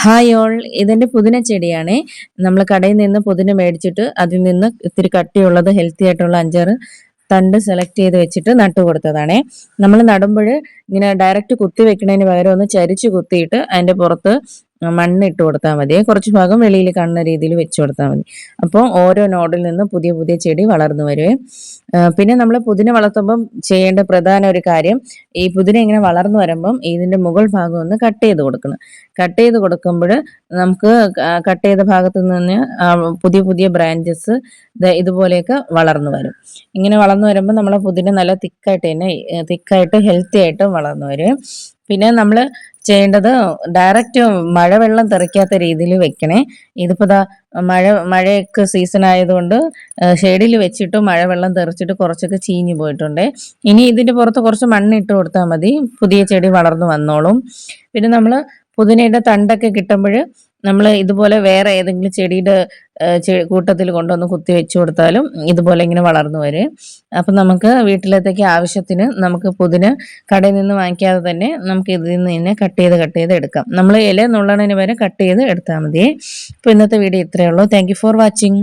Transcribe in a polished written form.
Hi all, ഇതെന്റെ പുതിന ചെടിയാണേ. നമ്മൾ കടയിൽ നിന്ന് പുതിന മേടിച്ചിട്ട് അതിൽ നിന്ന് ഇത്തിരി കട്ടിയുള്ളത് ഹെൽത്തി ആയിട്ടുള്ള 5-6 തണ്ട് സെലക്ട് ചെയ്ത് വെച്ചിട്ട് നട്ടു കൊടുത്തതാണേ. നമ്മൾ നടുമ്പോൾ ഇങ്ങനെ ഡയറക്റ്റ് കുത്തി വെക്കുന്നതിന് പകരം ഒന്ന് ചരിച്ച് കുത്തിയിട്ട് അതിന്റെ പുറത്ത് മണ്ണ് ഇട്ട് കൊടുത്താൽ മതി. കുറച്ച് ഭാഗം വെളിയിൽ കാണുന്ന രീതിയിൽ വെച്ച് കൊടുത്താൽ മതി. അപ്പോൾ ഓരോ നോഡിൽ നിന്നും പുതിയ പുതിയ ചെടി വളർന്നു വരുവേ. പിന്നെ നമ്മൾ പുതിന വളർത്തുമ്പം ചെയ്യേണ്ട പ്രധാന ഒരു കാര്യം, ഈ പുതിന ഇങ്ങനെ വളർന്നു വരുമ്പം ഇതിന്റെ മുകൾ ഭാഗം ഒന്ന് കട്ട് ചെയ്ത് കൊടുക്കണം. കട്ട് ചെയ്ത് കൊടുക്കുമ്പോൾ നമുക്ക് കട്ട് ചെയ്ത ഭാഗത്ത് നിന്ന് പുതിയ പുതിയ ബ്രാഞ്ചസ് ഇതുപോലെയൊക്കെ വളർന്നു വരും. ഇങ്ങനെ വളർന്നു വരുമ്പോൾ നമ്മളെ പുതിന നല്ല തിക്കായിട്ട് ഹെൽത്തി ആയിട്ട് വളർന്നു വരും. പിന്നെ നമ്മൾ ചെയ്യേണ്ടത് ഡയറക്റ്റ് മഴവെള്ളം തെറിക്കാത്ത രീതിയിൽ വെക്കണേ. ഇതിപ്പോൾ മഴയൊക്കെ സീസൺ ആയതുകൊണ്ട് ഷെയ്ഡിൽ വെച്ചിട്ട് മഴവെള്ളം തെറിച്ചിട്ട് കുറച്ചൊക്കെ ചീഞ്ഞു പോയിട്ടുണ്ട്. ഇനി ഇതിന്റെ പുറത്ത് കുറച്ച് മണ്ണിട്ട് കൊടുത്താൽ മതി, പുതിയ ചെടി വളർന്നു വന്നോളും. പിന്നെ നമ്മൾ പുതിനയുടെ തണ്ടൊക്കെ കിട്ടുമ്പോൾ നമ്മൾ ഇതുപോലെ വേറെ ഏതെങ്കിലും ചെടിയുടെ കൂട്ടത്തിൽ കൊണ്ടൊന്ന് കുത്തി വെച്ചു കൊടുത്താലും ഇതുപോലെ ഇങ്ങനെ വളർന്നു വരും. അപ്പം നമുക്ക് വീട്ടിലത്തേക്ക് ആവശ്യത്തിന് നമുക്ക് പുതിന കടയിൽ നിന്ന് വാങ്ങിക്കാതെ തന്നെ നമുക്ക് ഇതിൽ നിന്ന് തന്നെ കട്ട് ചെയ്ത് എടുക്കാം. നമ്മൾ ഇല നുള്ളണതിന് വരെ കട്ട് ചെയ്ത് എടുത്താൽ മതിയേ. അപ്പോൾ ഇന്നത്തെ വീഡിയോ ഇത്രയേ ഉള്ളൂ. Thank you for watching.